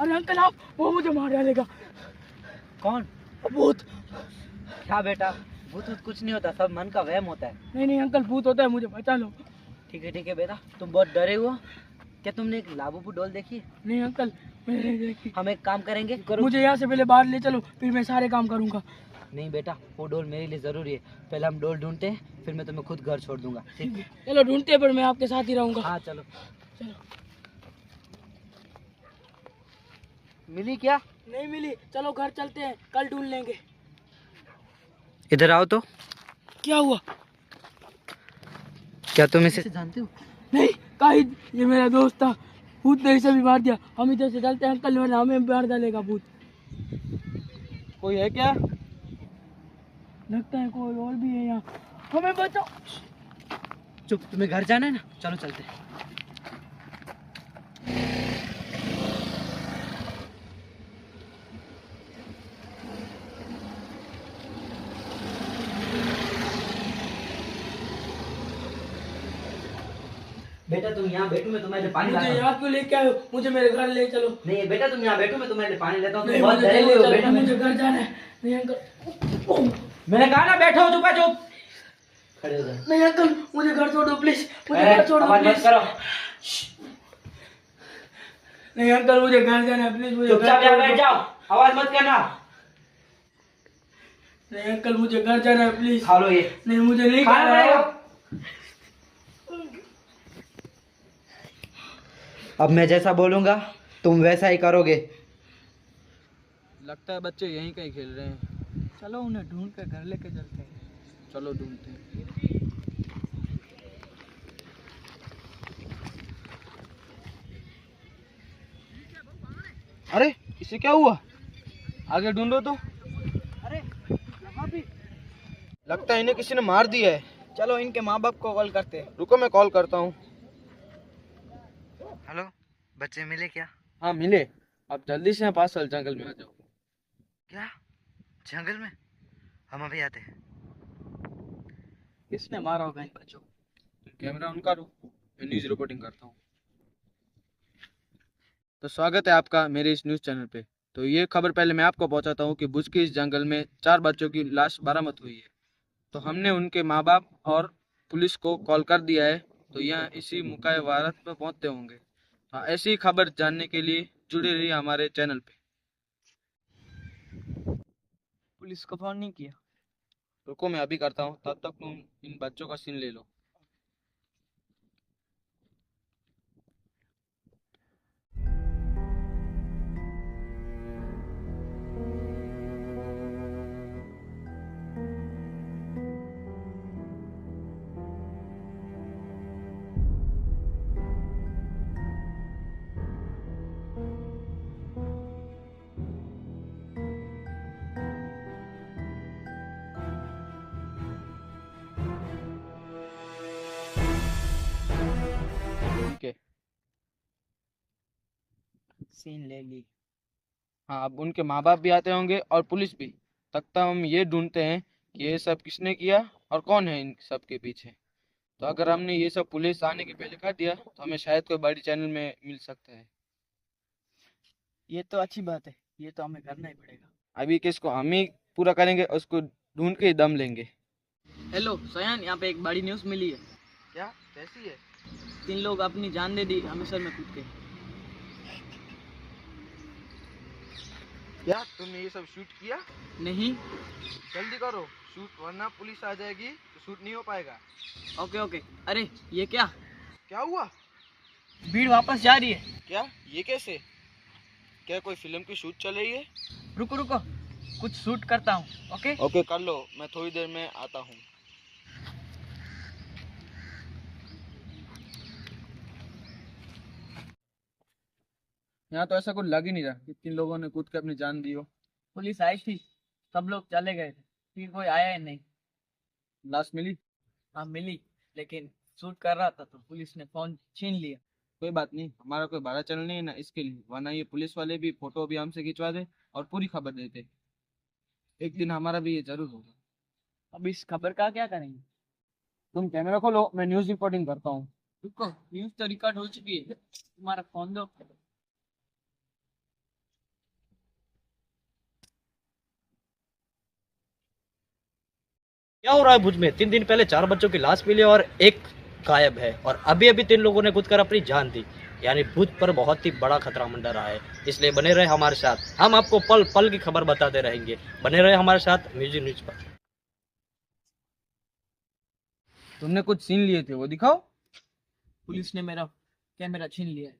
अरे अंकल आप, वो मुझे मार डालेगा। कौन? भूत। क्या बेटा, भूत कुछ नहीं होता, सब मन का वहम होता है। नहीं नहीं अंकल, भूत होता है, मुझे बचा लो। ठीक है बेटा, तुम बहुत डरे हो। क्या तुमने एक लाबूबू डॉल देखी? नहीं अंकल, मैंने नहीं देखी। हम एक काम करेंगे, मुझे यहाँ से पहले बाहर ले चलो, फिर मैं सारे काम करूँगा। नहीं बेटा, वो डोल मेरे लिए जरूरी है। पहले हम डोल ढूंढते हैं, फिर मैं तुम्हें खुद घर छोड़ दूंगा। ठीक है चलो ढूंढते हैं, पर मैं आपके साथ ही रहूँगा। हाँ चलो। चलो। मिली क्या? नहीं मिली, चलो घर चलते हैं, कल ढूंढ लेंगे। इधर आओ तो। क्या हुआ? क्या तुम इसे जानते हो? नहीं काहिद, ये मेरा दोस्त था। भूत ने इसे भी मार दिया। हम इधर से चलते हैं अंकल, वरना हमें मार डालेगा भूत। कोई है क्या? लगता है कोई और भी है यहाँ, हमें बचाओ। चुप, तुम्हें घर जाना है ना, चलो चलते हैं। बेटा तुम यहाँ बैठो, मैं तुम्हारे लिए पानी लाता मुझे हूँ। यहाँ क्यों लेके आए हो? मुझे मेरे घर ले चलो। नहीं बेटा तुम यहाँ बैठो, मैं तुम्हारे लिए पानी लेता हूँ। तुम नहीं, बहुत मुझे डरे घर हुए ले हो चलो, बेटा। मुझे घर जाना है। नहीं अंकल, मैंने कहा ना बैठो, चुप चुप खड़े हो जाओ। नहीं अंकल, मुझे घर छोड़ो प्लीज, मुझे घर छोड़ो आवाज मत प्लीज। करो। नहीं अंकल, मुझे घर जाना है प्लीज, मुझे घर चुपचाप यहाँ छोड़ बैठ दो। जाओ, आवाज मत करना। नहीं अंकल, मुझे घर जाना है प्लीज। खा लो ये। नहीं मुझे नहीं खाना खाना है। पड़ेगा। अब मैं जैसा बोलूंगा तुम वैसा ही करोगे। लगता है बच्चे यहीं कहीं खेल रहे हैं। चलो उन्हें ढूंढ कर घर लेके चलते हैं। चलो ढूंढते हैं। अरे इसे क्या हुआ? आगे ढूंढो तो। अरे यहाँ भी। लगता है इन्हें किसी ने मार दिया है। चलो इनके माँ बाप को कॉल करते हैं। रुको मैं कॉल करता हूँ। हेलो, बच्चे मिले क्या? हाँ मिले। आप जल्दी से यहाँ पास वाले जंगल में आ जाओ। क्या जंगल में? हम अभी आते हैं। किसने मारा होगा इन बच्चों को? तुम कैमरा ऑन करो, मैं न्यूज़ रिपोर्टिंग करता हूँ। तो स्वागत है आपका मेरे इस न्यूज़ चैनल पे। तो ये खबर पहले मैं आपको पहुंचाता हूँ कि भुज के इस जंगल में 4 बच्चों की लाश बरामद हुई है। तो हमने उनके माँ बाप और पुलिस को कॉल कर दिया है। तो यहाँ इसी मुकाए वारत पर पहुंचते होंगे। हाँ, ऐसी खबर जानने के लिए जुड़े रहिए हमारे चैनल पे। पुलिस को फोन नहीं किया? रुको मैं अभी करता हूँ, तब तक तुम इन बच्चों का सीन ले लो। ठीक है। सीन ले ली। हाँ, अब उनके माँ बाप भी आते होंगे और पुलिस भी। तब तक हम ये ढूंढते हैं कि ये सब किसने किया और कौन है इन सब के पीछे। तो अगर हमने ये सब पुलिस आने के पहले कर दिया तो हमें शायद कोई बड़ी चैनल में मिल सकता है। ये तो अच्छी बात है, ये तो हमें करना ही पड़ेगा। अभी किसको हम ही पूरा करेंगे, उसको ढूंढ के ही दम लेंगे। हेलो सयान, यहाँ पे एक बड़ी न्यूज़ मिली है। क्या? कैसी है? 3 लोग अपनी जान दे दी अमृतसर में कूद के। क्या तुमने ये सब शूट किया? नहीं। जल्दी करो शूट, वरना पुलिस आ जाएगी तो शूट नहीं हो पाएगा। Okay okay. अरे ये क्या? क्या हुआ? भीड़ वापस जा रही है। क्या? ये कैसे? क्या कोई फिल्म की शूट चल रही है? रुको रुको, कुछ शूट करता हूँ। ओके ओके कर लो, मैं थोड़ी देर में आता हूँ। यहाँ तो ऐसा कुछ लग ही नहीं रहा कि 3 लोगों ने कूद के अपनी जान दी हो। पुलिस आई थी, सब लोग चले गए थे, फिर कोई आया ही नहीं। लाश मिली? हाँ मिली, लेकिन शूट कर रहा था तो पुलिस ने फोन छीन लिया। कोई बात नहीं, हमारा कोई बड़ा चैनल नहीं है ना इसके लिए, वरना ये पुलिस वाले भी फोटो भी हमसे खिंचवा दे और पूरी खबर देते। एक दिन हमारा भी ये जरूर होगा। अब इस खबर का क्या करेंगे? तुम कैमरा खोलो, मैं न्यूज़ रिपोर्टिंग करता हूँ। रुको, न्यूज़ तो रिकॉर्ड हो चुकी है, तुम्हारा फोन दो। क्या हो रहा है भुज में? 3 दिन पहले 4 बच्चों की लाश मिली और एक गायब है, और अभी अभी 3 लोगों ने कूद कर अपनी जान दी। यानी भुज पर बहुत ही बड़ा खतरा मंडरा रहा है। इसलिए बने रहे हमारे साथ, हम आपको पल पल की खबर बताते रहेंगे। बने रहे हमारे साथ म्यूजिक न्यूज पर। तुमने कुछ सीन लिए थे, वो दिखाओ। पुलिस ने मेरा कैमरा छीन लिया है।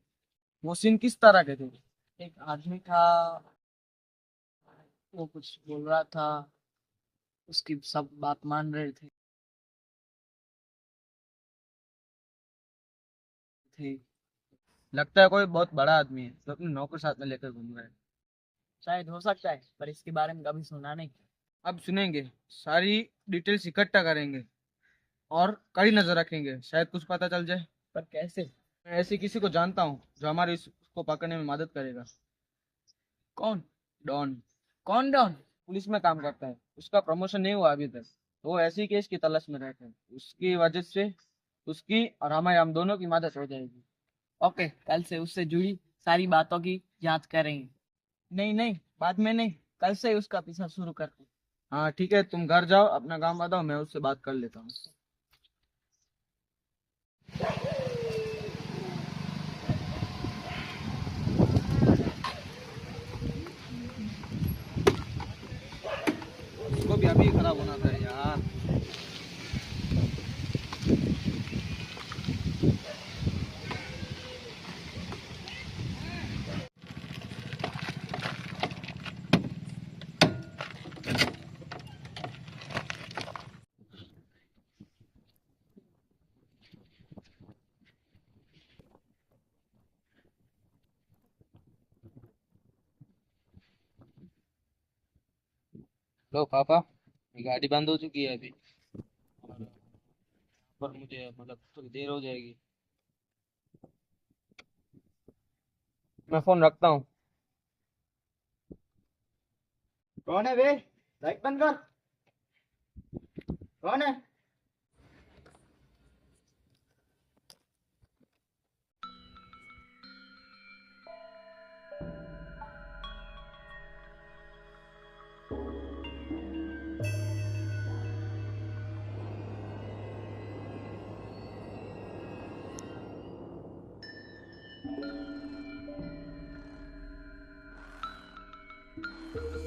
वो सीन किस तरह के थे? एक आदमी था, वो कुछ बोल रहा था, उसकी सब बात मान रहे थे। लगता है कोई बहुत बड़ा आदमी है जो अपने नौकर साथ में लेकर घूम रहा है। शायद हो सकता है, पर इसके बारे में कभी सुना नहीं। अब सुनेंगे, सारी डिटेल्स इकट्ठा करेंगे और कड़ी नजर रखेंगे, शायद कुछ पता चल जाए। पर कैसे? मैं ऐसे किसी को जानता हूँ जो हमारे इसको पकड़ने में मदद करेगा। कौन? डॉन। कौन डॉन? पुलिस में काम करता है, उसका प्रमोशन नहीं हुआ अभी तक, तो वो ऐसी केस की तलाश में रहता है। उसकी वजह से उसकी और हमारे हम दोनों की मदद हो जाएगी। ओके, कल से उससे जुड़ी सारी बातों की जांच करेंगे। नहीं नहीं, बाद में नहीं, कल से ही उसका पीछा शुरू करते। हाँ ठीक है, तुम घर जाओ, अपना काम बताओ, मैं उससे बात कर लेता हूँ। उसको भी अभी खराब होना था यार। लो पापा, ये गाड़ी बंद हो चुकी है अभी, और पर मुझे मतलब थोड़ी देर हो जाएगी। मैं फोन रखता हूँ। कौन है बे? लाइट बंद कर। कौन है?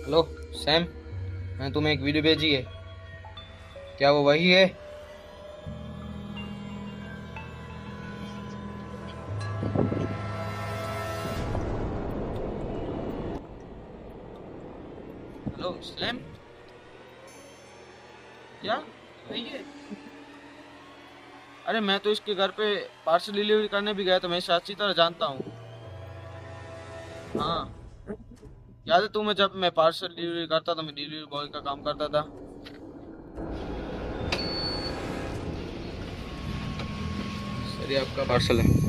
हेलो सैम, मैंने तुम्हें एक वीडियो भेजी है, क्या वो वही है? हेलो सैम, क्या वही है? अरे मैं तो इसके घर पे पार्सल डिलीवरी करने भी गया था, मैं इसे अच्छी तरह जानता हूँ। हाँ, याद है तुम्हें जब मैं पार्सल डिलीवरी करता था, मैं डिलीवरी बॉय का काम करता था। सर ये आपका पार्सल है।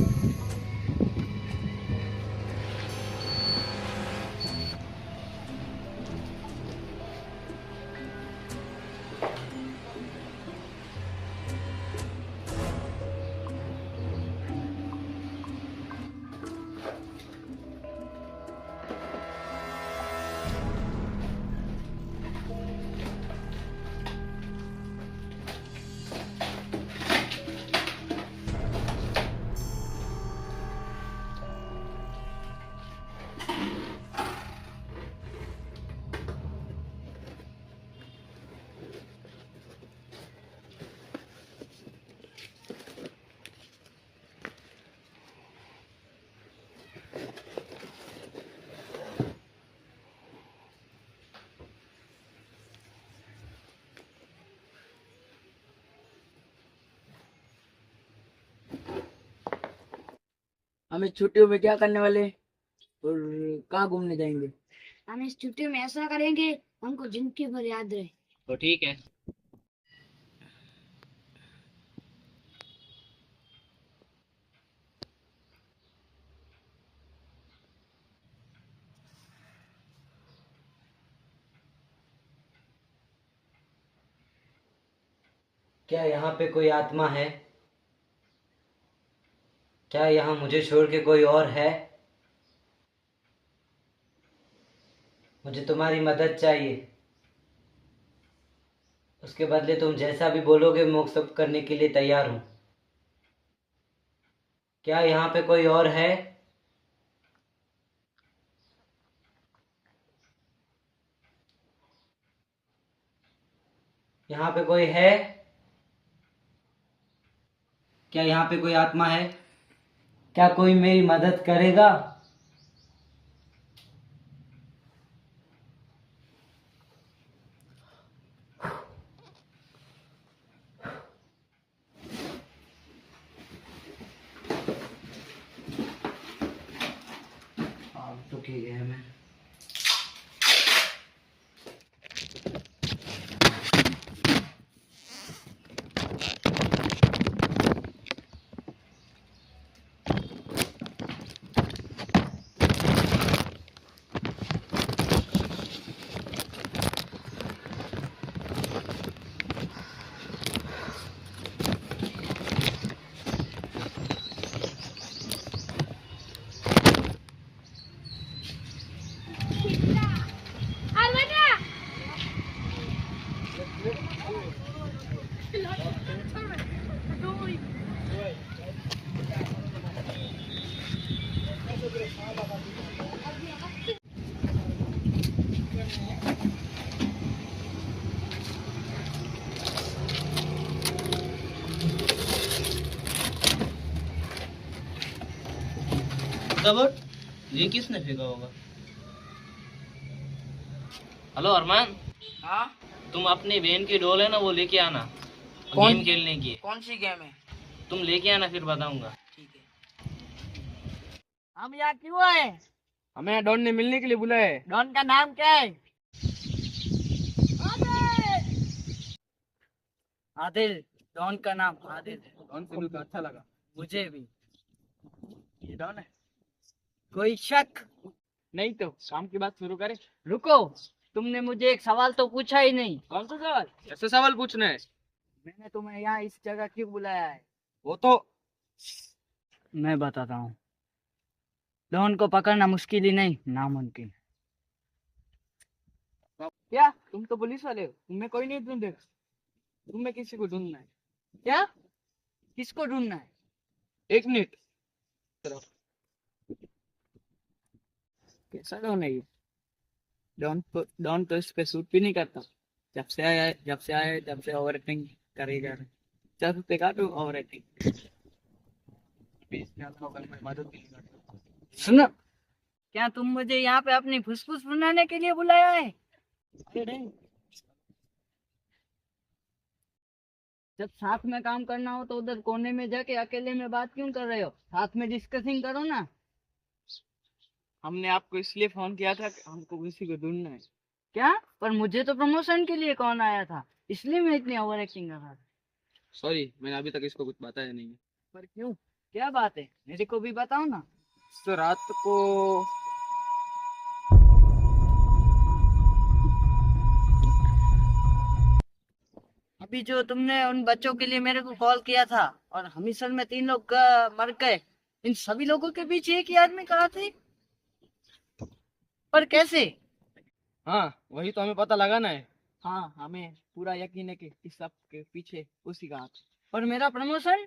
हम इस छुट्टियों में क्या करने वाले हैं और कहाँ घूमने जाएंगे? हम इस छुट्टी में ऐसा करेंगे हमको जिंदगी भर याद रहे। तो ठीक है। क्या यहाँ पे कोई आत्मा है? क्या यहाँ मुझे छोड़ के कोई और है? मुझे तुम्हारी मदद चाहिए। उसके बदले तुम जैसा भी बोलोगे मैं वो सब करने के लिए तैयार हूँ। क्या यहाँ पे कोई और है? यहाँ पे कोई है? क्या यहाँ पे कोई आत्मा है? क्या कोई मेरी मदद करेगा? अब तो ठीक है मैं। ये किसने फेंका होगा? हेलो अरमान, हाँ, तुम अपनी बहन की डॉल है ना, वो लेके आना। कौन? गेम खेलने की। कौन सी गेम है? तुम लेके आना, फिर बताऊंगा। ठीक है। हम यहाँ क्यों आए? हमें डॉन ने मिलने के लिए बुलाया है। डॉन का नाम क्या है? आदिल। डॉन का नाम आदिल है। डॉन से मिलकर अच्छा लगा। मुझे भी। ये डॉन है? कोई शक? नहीं तो काम की बात शुरू करें। रुको, तुमने मुझे एक सवाल तो पूछा ही नहीं। कौन सा सवाल? ऐसे सवाल पूछना है? मैंने तुम्हें यहाँ इस जगह क्यों बुलाया है? वो तो मैं बताता हूँ। डॉन को पकड़ना मुश्किल ही नहीं, नामुमकिन। क्या तुम तो पुलिस वाले हो? तुम्हें कोई नहीं ढूंढेगा। तुम्हें किसी को ढूंढना है। क्या? किसको ढूंढना है? एक मिनट। कैसा डॉन है ये? डॉन तो इस पे सूट भी नहीं करता। जब से आया है जब से ओवर एक्टिंग करे जा रहे। जब पे काटू ओवर एक्टिंग। मदद भी नहीं करता। सुनो, क्या तुम मुझे यहाँ पे अपनी फुसफुस सुनाने के लिए बुलाया है? अरे नहीं। जब साथ में काम करना हो तो उधर कोने में जाके अकेले में बात क्यों कर रहे हो? साथ में डिस्कसिंग करो ना। हमने आपको इसलिए फोन किया था कि हमको किसी को ढूंढना है। क्या? पर मुझे तो प्रमोशन के लिए कौन आया था, इसलिए मैं इतनी ओवर एक्टिंग कर रहा था। सॉरी, मैंने अभी तक इसको कुछ बताया नहीं है। पर क्यों? क्या बात है? मेरे को भी बताओ ना। तो रात को अभी जो तुमने उन बच्चों के लिए मेरे को कॉल किया था और हमीसन में 3 लोग मर गए, इन सभी लोगों के पीछे एक ही आदमी खड़ा थे। पर कैसे? हाँ, वही तो हमें पता लगाना है। हाँ, हमें पूरा यकीन है कि इस सब के पीछे उसी का हाथ है। पर मेरा प्रमोशन?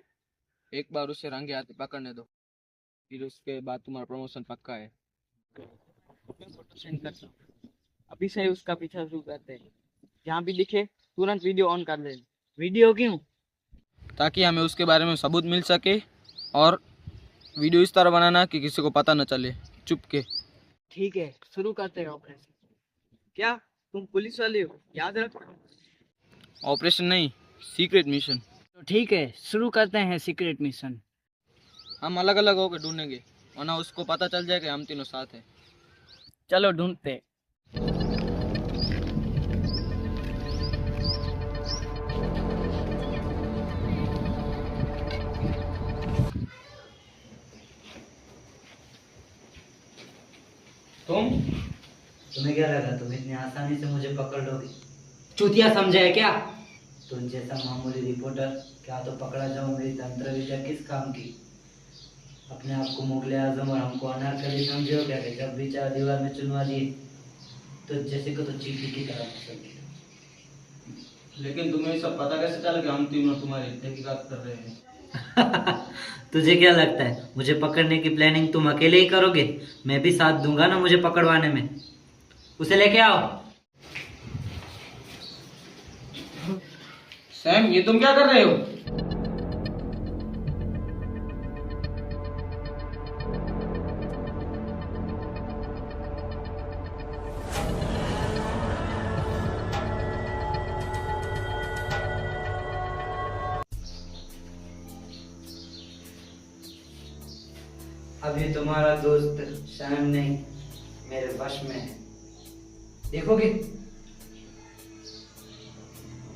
एक बार उसे रंगे हाथ पकड़ने दो, फिर उसके बाद तुम्हारा प्रमोशन पक्का है। मैं फोटो सेंड करता हूँ। अभी से ही उसका पीछा शुरू करते हैं। जहाँ भी दिखे तुरंत वीडियो ऑन कर ले। वीडियो क्यों? ताकि हमें उसके बारे में सबूत मिल सके, और वीडियो इस तरह बनाना कि किसी को पता न चले, चुप के। ठीक है, शुरू करते हैं ऑपरेशन। क्या तुम पुलिस वाले हो? याद रखो। ऑपरेशन नहीं, सीक्रेट मिशन। तो ठीक है, शुरू करते हैं सीक्रेट मिशन। हम अलग अलग होकर ढूंढेंगे, वरना उसको पता चल जाए कि हम तीनों साथ हैं। चलो ढूंढते हैं। तुम्हें क्या लगा तुम इतनी आसानी से मुझे पकड़ लोगे? चूतिया समझा है क्या? तुम जैसा मामूली रिपोर्टर क्या तो पकड़ा जाऊं? मेरी तंत्र विद्या किस काम की? अपने आप को मुगले आजम और हमको अनारकली समझे हो क्या? कि जब भी चार दीवार में चुनवा दिए तो जैसे को तो चीटी की तरह पसंद किया। लेकिन तुम्हें ये सब पता कैसे चला कि हम तीनों तुम्हारी तहकीकात कर रहे हैं? तुझे क्या लगता है मुझे पकड़ने की प्लानिंग तुम अकेले ही करोगे? मैं भी साथ दूंगा ना मुझे पकड़वाने में। उसे लेके आओ। सैम, ये तुम क्या कर रहे हो? अभी तुम्हारा दोस्त सैम नहीं मेरे वश में है। देखोगे?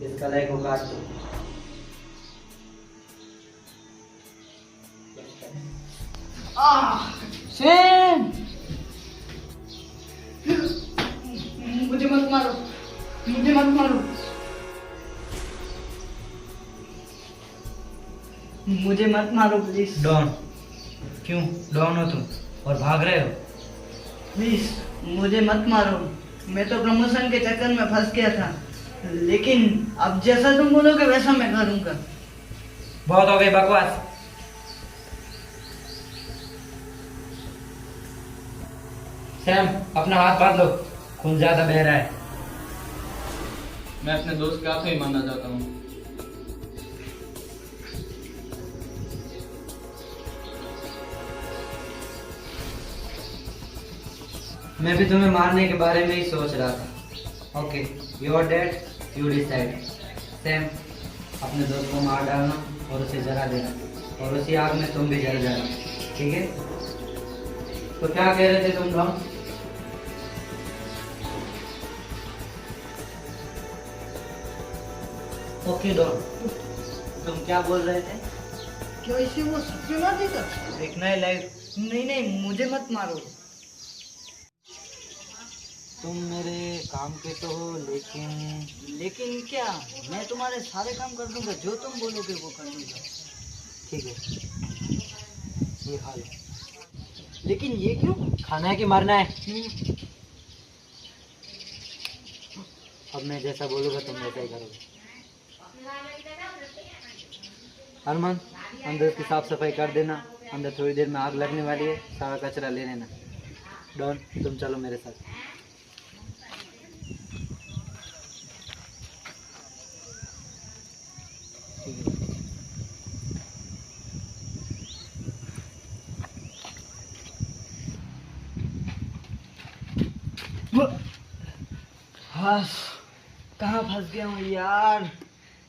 इस कलाई को काट दो। सैम, मुझे मत मारो, मुझे मत मारो, मुझे मत मारो प्लीज। डॉन, क्यों डॉन हो तुम और भाग रहे हो? प्लीज मुझे मत मारो। मैं तो प्रमोशन के चक्कर में फंस गया था, लेकिन अब जैसा तुम बोलोगे वैसा मैं करूंगा। बहुत हो गई बकवास। सैम, अपना हाथ बांध लो, खून ज्यादा बह रहा है। मैं अपने दोस्त के हाथों ही मानना चाहता हूँ। मैं भी तुम्हें मारने के बारे में ही सोच रहा था। Okay, your dead, you decide. Sam, अपने दोस्त को मार डालना और उसे जला देना, और उसी आग में तुम भी जल जाना, ठीक है? तो क्या कह रहे थे तुम लोग? ओके डॉन, तुम क्या बोल रहे थे? क्या इसे वो सत्यनाथ था? देखना है लाइव। नहीं नहीं, मुझे मत मारो। तुम मेरे काम के तो हो, लेकिन क्या? मैं तुम्हारे सारे काम कर दूंगा, जो तुम बोलोगे वो कर दूंगा। ठीक है, ये खा लो। लेकिन ये क्यों? खाना है कि मरना है? अब मैं जैसा बोलूँगा तुम वैसा ही करोगे। अरमान, अंदर की साफ सफाई कर देना, अंदर थोड़ी देर में आग लगने वाली है, सारा कचरा ले लेना। डॉन, तुम चलो मेरे साथ। हाँ, कहाँ फंस गया हूँ यार।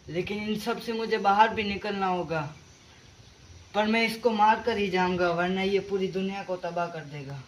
लेकिन इन सब से मुझे बाहर भी निकलना होगा, पर मैं इसको मार कर ही जाऊंगा, वरना ये पूरी दुनिया को तबाह कर देगा।